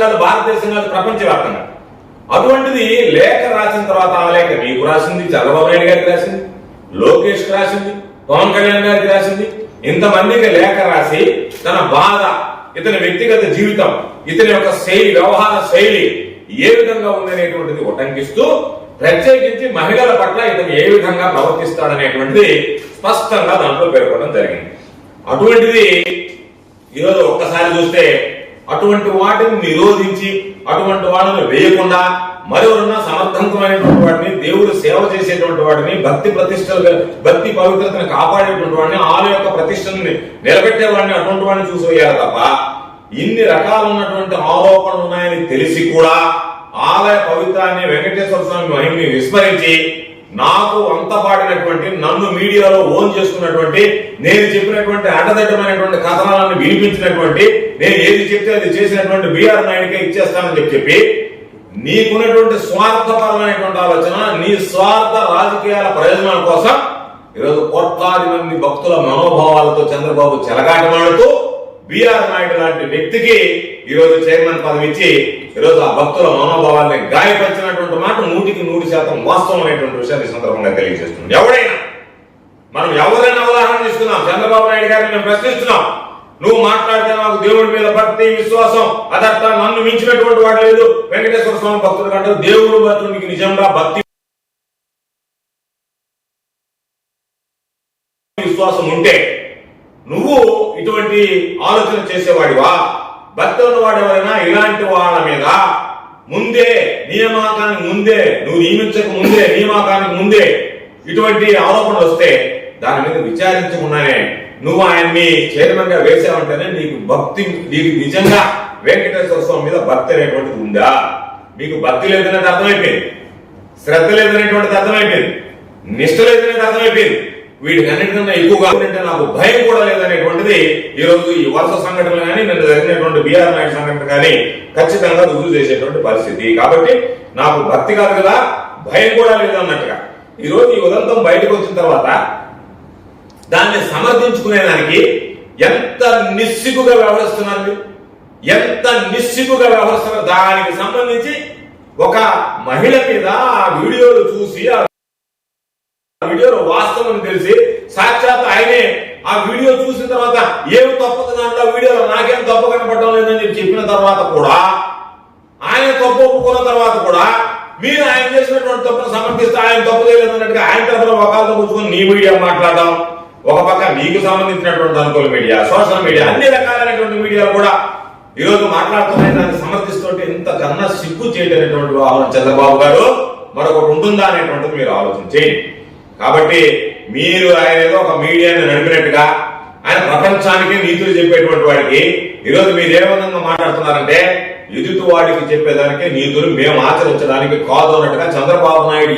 కాదు, భారతదేశం కాదు, ప్రపంచవ్యాప్తంగా. అటువంటిది లేఖ రాసిన తర్వాత ఆ లేఖ నీకు రాసింది, చంద్రబాబు నాయుడు గారికి రాసింది, లోకేష్ కి రాసింది, పవన్ కళ్యాణ్ గారికి రాసింది. ఇంతమందికి లేఖ రాసి తన బాధ, ఇతని వ్యక్తిగత జీవితం, ఇతని యొక్క శైలి, వ్యవహార శైలి ఏ విధంగా ఉందనేటువంటిది ఉటంకిస్తూ ప్రత్యేకించి మహిళల పట్ల ఇతను ఏ విధంగా ప్రవర్తిస్తాడనేటువంటిది స్పష్టంగా దాంట్లో పేర్కొనడం జరిగింది. అటువంటిది ఈరోజు ఒక్కసారి చూస్తే అటువంటి వాటిని నిరోధించి అటువంటి వాళ్ళని వేయకుండా మరెవరన్నా సమర్థవంతమైనటువంటి వాటిని, దేవుడు సేవ చేసేటువంటి వాటిని, భక్తి ప్రతిష్టలు, భక్తి పవిత్రతను కాపాడేటువంటి వాడిని, ఆలయ యొక్క ప్రతిష్టని నిలబెట్టే వాడిని, అటువంటి వాడిని చూసి వేయాలి తప్ప ఇన్ని రకాలు ఉన్నటువంటి ఆరోపణలు ఉన్నాయని తెలిసి కూడా ఆలయ పవిత్రాన్ని, వెంకటేశ్వర స్వామి మహిమని విస్మరించి నాకు అంతపాడినటువంటి, నన్ను మీడియాలో ఓన్ చేసుకున్నటువంటి, నేను చెప్పినటువంటి అడ్డదడ్డమైనటువంటి కథనాలను వినిపించినటువంటి, నేను ఏది చెప్తే అది చేసినటువంటి బిఆర్ నాయుడికే ఇచ్చేస్తానని చెప్పి నీకున్నటువంటి స్వార్థపరమైనటువంటి ఆలోచన, నీ స్వార్థ రాజకీయాల ప్రయోజనాల కోసం ఈరోజు కోట్లాది మంది భక్తుల మనోభావాలతో చంద్రబాబు చెలగాటమాడుతూ బిఆర్ నాయుడు లాంటి వ్యక్తికి ఈరోజు చైర్మన్ పదవి ఇచ్చి ఈరోజు ఆ భక్తుల మనోభావాల్ని గాయపరిచినటువంటి మాట 100% వాస్తవం అనేటువంటి విషయాన్ని సందర్భంగా తెలియజేస్తున్నాం. మనం ఎవరైనా ఉదాహరణ తీసుకున్నాం, చంద్రబాబు నాయుడు గారిని మేము ప్రశ్నిస్తున్నాం. నువ్వు మాట్లాడితే నాకు దేవుడి మీద భక్తి, విశ్వాసం, అదట్ట నన్ను మించినటువంటి వాడు లేదు, వెంకటేశ్వర స్వామి భక్తుడు కంటే దేవుడు భక్తుడికి నిజంగా భక్తి విశ్వాసం ఉంటే నువ్వు ఇటువంటి ఆలోచన చేసేవాడివా? భక్తి ఉన్నవాడు ఎవరైనా ఇలాంటి వాళ్ళ మీద ముందే, నియామకానికి ముందే, నువ్వు నియమించక ముందే, నియామకానికి ముందే ఇటువంటి ఆరోపణలు వస్తే దాని మీద విచారించకుండానే నువ్వు ఆయన్ని చైర్మన్ గా వేసావంటేనే నీకు భక్తి, నీకు నిజంగా వెంకటేశ్వర స్వామి మీద భక్తి అనేటువంటిది ఉందా? మీకు భక్తి లేదనేది అర్థమైపోయింది, శ్రద్ధ లేదనేటువంటిది అర్థమైపోయింది, నిష్ఠ లేదనేది అర్థమైపోయింది. వీటికన్నిటికన్నా ఎక్కువగా నాకు భయం కూడా లేదనేటువంటిది ఈరోజు ఈ వరుస సంఘటనలు కానీ, నిన్న జరిగినటువంటి బిఆర్ నాయుడు సంఘటన కానీ ఖచ్చితంగా రుజువు చేసేటువంటి పరిస్థితి. కాబట్టి నాకు భక్తి కాదు కదా, భయం కూడా లేదు అన్నట్టుగా ఈరోజు ఈ ఉదంతం బయటకు వచ్చిన తర్వాత దాన్ని సమర్థించుకునేదానికి ఎంత నిస్సిగ్గుగా వ్యవహరిస్తున్నారు, ఎంత నిస్సిగ్గుగా వ్యవహరిస్తున్నారు. దానికి సంబంధించి ఒక మహిళ మీద ఆ వీడియోలు చూసి, ఆ వీడియోలో వాస్తవం తెలిసి సాక్షాత్ ఆయనే ఆ వీడియో చూసిన తర్వాత ఏమి తప్పుతుంది దాంట్లో, వీడియోలో నాకేం తప్పు కనపడడం లేదని చెప్పిన తర్వాత కూడా, ఆయన తప్పు ఒప్పుకున్న తర్వాత కూడా మీరు ఆయన చేసినటువంటి తప్పును సమర్థిస్తే ఆయన తప్పు చేయలేదన్నట్టుగా ఆయన తరఫున ఒకళ్ళతో కూర్చుని నీ మీడియా మాట్లాడడం, ఒక పక్క నీకు సంబంధించినటువంటి అనుకూల మీడియా, సోషల్ మీడియా, అన్ని రకాలైనటువంటి మీడియాలు కూడా ఈరోజు మాట్లాడుతున్నాయి. దాన్ని సమర్థిస్తుంటే ఇంతకన్నా సిగ్గు చేయటటువంటి చంద్రబాబు గారు మరొకటి ఉంటుందా అనేటువంటిది మీరు ఆలోచన చేయండి. కాబట్టి మీరు ఆయన ఏదో ఒక మీడియాని నడిపినట్టుగా, ఆయన ప్రపంచానికి నీతులు చెప్పేటువంటి వాడికి ఈరోజు మీరు ఏ విధంగా మాట్లాడుతున్నారంటే ఎదుటి వాడికి చెప్పేదానికి నీతులు మేము ఆచరించడానికి కాదు అన్నట్టుగా చంద్రబాబు నాయుడు